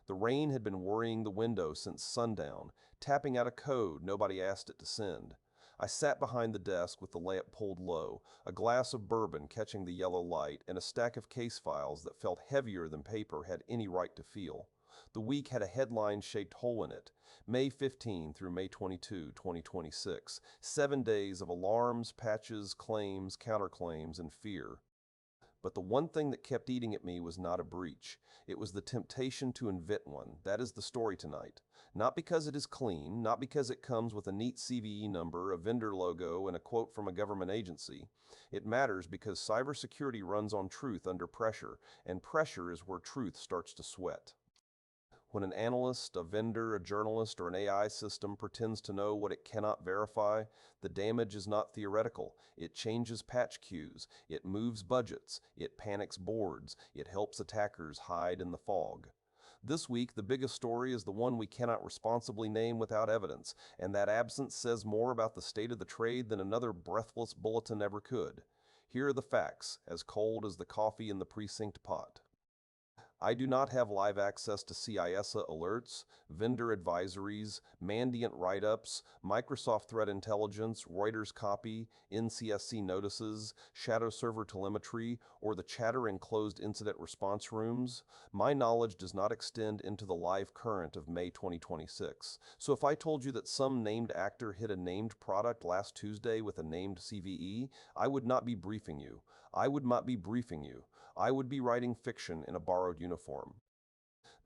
The rain had been worrying the window since sundown, tapping out a code nobody asked it to send. I sat behind the desk with the lamp pulled low, a glass of bourbon catching the yellow light, and a stack of case files that felt heavier than paper had any right to feel. The week had a headline-shaped hole in it. May 15 through May 22, 2026. 7 days of alarms, patches, claims, counterclaims, and fear. But the one thing that kept eating at me was not a breach. It was the temptation to invent one. That is the story tonight. Not because it is clean, not because it comes with a neat CVE number, a vendor logo, and a quote from a government agency. It matters because cybersecurity runs on truth under pressure, and pressure is where truth starts to sweat. When an analyst, a vendor, a journalist, or an AI system pretends to know what it cannot verify, the damage is not theoretical. It changes patch queues, it moves budgets, it panics boards, it helps attackers hide in the fog. This week, the biggest story is the one we cannot responsibly name without evidence, and that absence says more about the state of the trade than another breathless bulletin ever could. Here are the facts, as cold as the coffee in the precinct pot. I do not have live access to CISA alerts, vendor advisories, Mandiant write-ups, Microsoft Threat Intelligence, Reuters copy, NCSC notices, shadow server telemetry, or the chatter in closed incident response rooms. My knowledge does not extend into the live current of May 2026. So if I told you that some named actor hit a named product last Tuesday with a named CVE, I would not be briefing you. I would not be briefing you. I would be writing fiction in a borrowed uniform.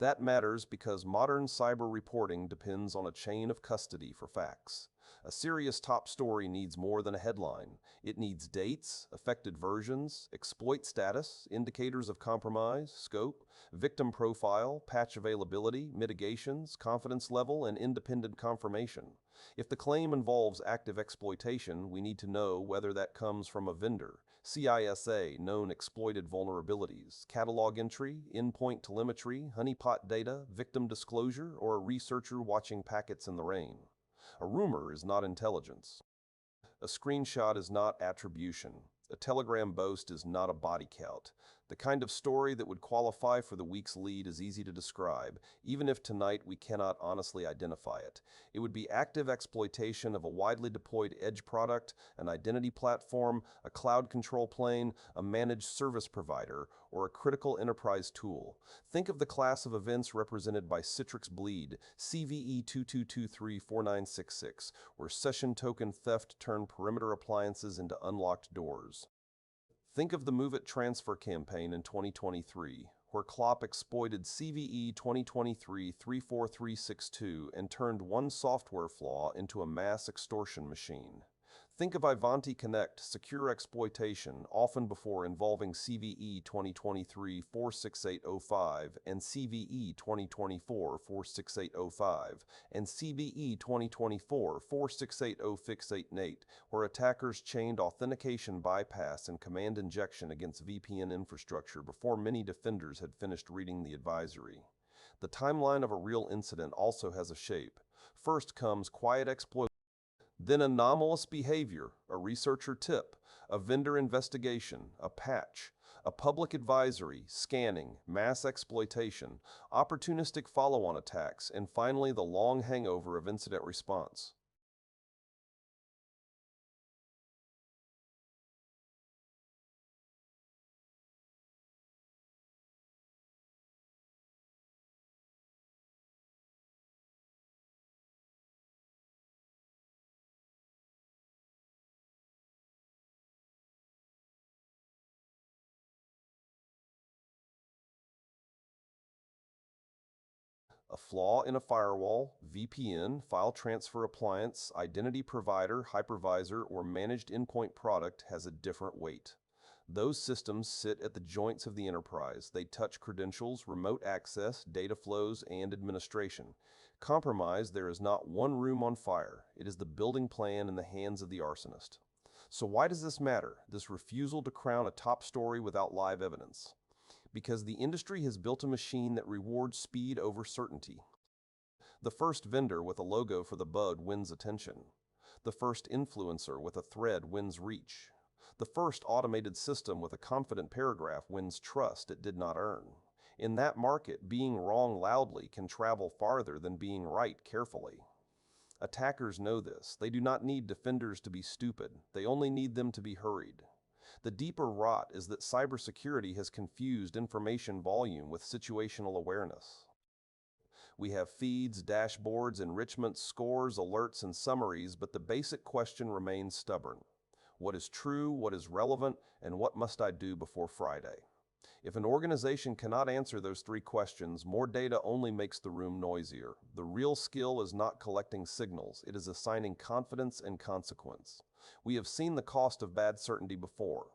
That matters because modern cyber reporting depends on a chain of custody for facts. A serious top story needs more than a headline. It needs dates, affected versions, exploit status, indicators of compromise, scope, victim profile, patch availability, mitigations, confidence level, and independent confirmation. If the claim involves active exploitation, we need to know whether that comes from a vendor, CISA, known exploited vulnerabilities, catalog entry, endpoint telemetry, honeypot data, victim disclosure, or a researcher watching packets in the rain. A rumor is not intelligence. A screenshot is not attribution. A Telegram boast is not a body count. The kind of story that would qualify for the week's lead is easy to describe, even if tonight we cannot honestly identify it. It would be active exploitation of a widely deployed edge product, an identity platform, a cloud control plane, a managed service provider, or a critical enterprise tool. Think of the class of events represented by Citrix Bleed, CVE 22234966, where session token theft turned perimeter appliances into unlocked doors. Think of the Move It transfer campaign in 2023, where Klopp exploited CVE 2023-34362 and turned one software flaw into a mass extortion machine. Think of Ivanti Connect secure exploitation, often before involving CVE 2023-46805 and CVE 2024-46805 and CVE 2024-4680688, where attackers chained authentication bypass and command injection against VPN infrastructure before many defenders had finished reading the advisory. The timeline of a real incident also has a shape. First comes quiet exploitation, then anomalous behavior, a researcher tip, a vendor investigation, a patch, a public advisory, scanning, mass exploitation, opportunistic follow-on attacks, and finally the long hangover of incident response. A flaw in a firewall, VPN, file transfer appliance, identity provider, hypervisor, or managed endpoint product has a different weight. Those systems sit at the joints of the enterprise. They touch credentials, remote access, data flows, and administration. Compromise, there is not one room on fire. It is the building plan in the hands of the arsonist. So why does this matter, this refusal to crown a top story without live evidence? Because the industry has built a machine that rewards speed over certainty. The first vendor with a logo for the bud wins attention. The first influencer with a thread wins reach. The first automated system with a confident paragraph wins trust it did not earn. In that market, being wrong loudly can travel farther than being right carefully. Attackers know this. They do not need defenders to be stupid. They only need them to be hurried. The deeper rot is that cybersecurity has confused information volume with situational awareness. We have feeds, dashboards, enrichments, scores, alerts, and summaries, but the basic question remains stubborn. What is true, what is relevant, and what must I do before Friday? If an organization cannot answer those three questions, more data only makes the room noisier. The real skill is not collecting signals, it is assigning confidence and consequence. We have seen the cost of bad certainty before.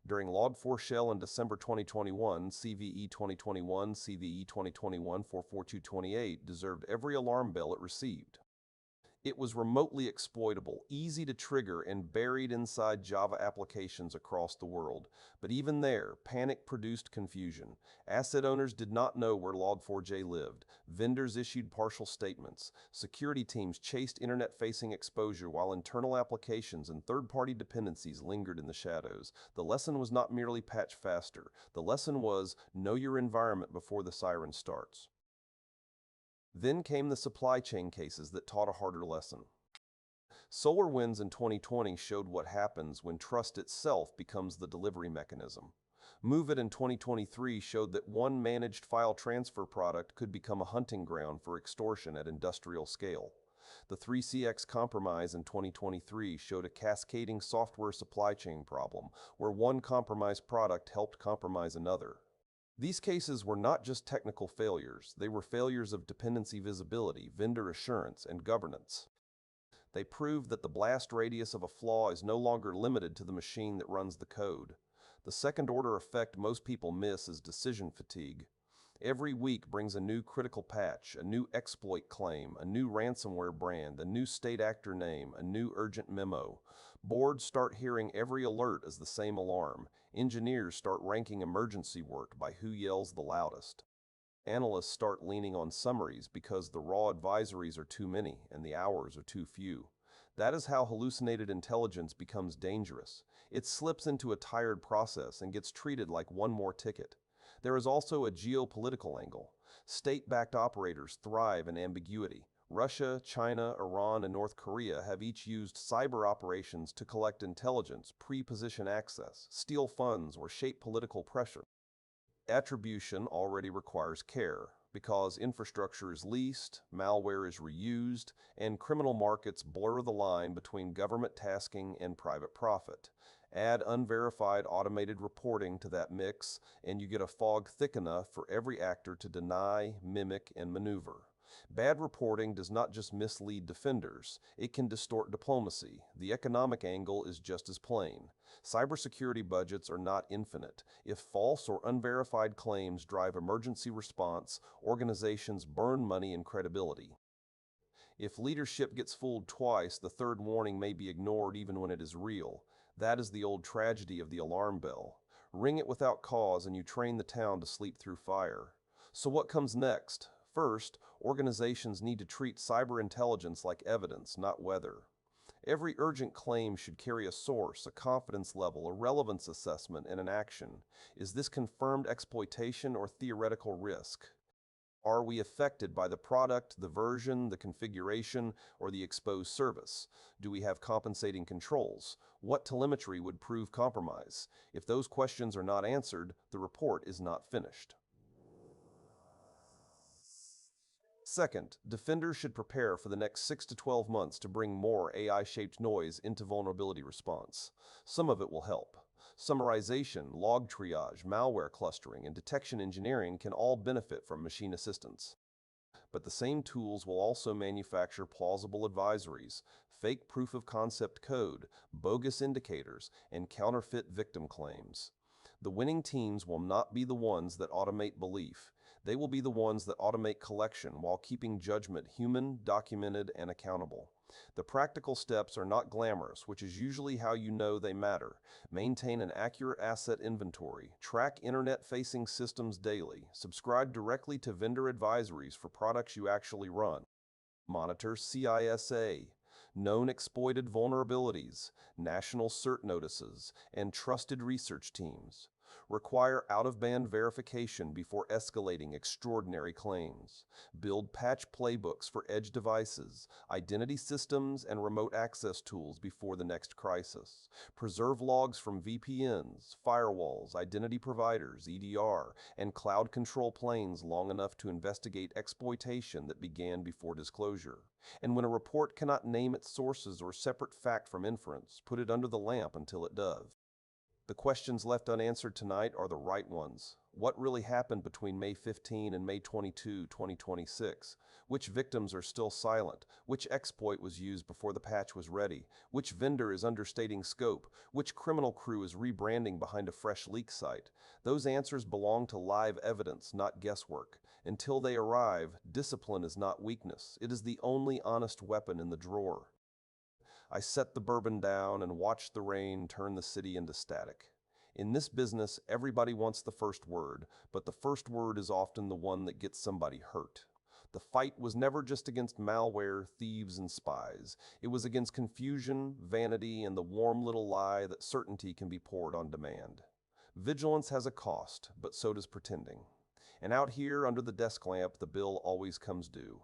During Log4Shell in December 2021, CVE 2021, CVE 2021 44228 deserved every alarm bell it received. It was remotely exploitable, easy to trigger, and buried inside Java applications across the world. But even there, panic produced confusion. Asset owners did not know where Log4j lived. Vendors issued partial statements. Security teams chased internet-facing exposure while internal applications and third-party dependencies lingered in the shadows. The lesson was not merely patch faster. The lesson was know your environment before the siren starts. Then came the supply chain cases that taught a harder lesson. SolarWinds in 2020 showed what happens when trust itself becomes the delivery mechanism. MoveIt in 2023 showed that one managed file transfer product could become a hunting ground for extortion at industrial scale. The 3CX compromise in 2023 showed a cascading software supply chain problem, where one compromised product helped compromise another. These cases were not just technical failures, they were failures of dependency visibility, vendor assurance, and governance. They proved that the blast radius of a flaw is no longer limited to the machine that runs the code. The second-order effect most people miss is decision fatigue. Every week brings a new critical patch, a new exploit claim, a new ransomware brand, a new state actor name, a new urgent memo. Boards start hearing every alert as the same alarm. Engineers start ranking emergency work by who yells the loudest. Analysts start leaning on summaries because the raw advisories are too many and the hours are too few. That is how hallucinated intelligence becomes dangerous. It slips into a tired process and gets treated like one more ticket. There is also a geopolitical angle. State-backed operators thrive in ambiguity. Russia, China, Iran, and North Korea have each used cyber operations to collect intelligence, pre-position access, steal funds, or shape political pressure. Attribution already requires care, because infrastructure is leased, malware is reused, and criminal markets blur the line between government tasking and private profit. Add unverified automated reporting to that mix, and you get a fog thick enough for every actor to deny, mimic, and maneuver. Bad reporting does not just mislead defenders, it can distort diplomacy. The economic angle is just as plain. Cybersecurity budgets are not infinite. If false or unverified claims drive emergency response, organizations burn money and credibility. If leadership gets fooled twice, the third warning may be ignored even when it is real. That is the old tragedy of the alarm bell. Ring it without cause and you train the town to sleep through fire. So what comes next? First, organizations need to treat cyber intelligence like evidence, not weather. Every urgent claim should carry a source, a confidence level, a relevance assessment, and an action. Is this confirmed exploitation or theoretical risk? Are we affected by the product, the version, the configuration, or the exposed service? Do we have compensating controls? What telemetry would prove compromise? If those questions are not answered, the report is not finished. Second, defenders should prepare for the next 6 to 12 months to bring more AI-shaped noise into vulnerability response. Some of it will help. Summarization, log triage, malware clustering, and detection engineering can all benefit from machine assistance. But the same tools will also manufacture plausible advisories, fake proof of concept code, bogus indicators, and counterfeit victim claims. The winning teams will not be the ones that automate belief. They will be the ones that automate collection while keeping judgment human, documented, and accountable. The practical steps are not glamorous, which is usually how you know they matter. Maintain an accurate asset inventory, track internet-facing systems daily, subscribe directly to vendor advisories for products you actually run. Monitor CISA, known exploited vulnerabilities, national CERT notices, and trusted research teams. Require out-of-band verification before escalating extraordinary claims. Build patch playbooks for edge devices, identity systems, and remote access tools before the next crisis. Preserve logs from VPNs, firewalls, identity providers, EDR, and cloud control planes long enough to investigate exploitation that began before disclosure. And when a report cannot name its sources or separate fact from inference, put it under the lamp until it does. The questions left unanswered tonight are the right ones. What really happened between May 15 and May 22, 2026? Which victims are still silent? Which exploit was used before the patch was ready? Which vendor is understating scope? Which criminal crew is rebranding behind a fresh leak site? Those answers belong to live evidence, not guesswork. Until they arrive, discipline is not weakness. It is the only honest weapon in the drawer. I set the bourbon down and watched the rain turn the city into static. In this business, everybody wants the first word, but the first word is often the one that gets somebody hurt. The fight was never just against malware, thieves, and spies. It was against confusion, vanity, and the warm little lie that certainty can be poured on demand. Vigilance has a cost, but so does pretending. And out here, under the desk lamp, the bill always comes due.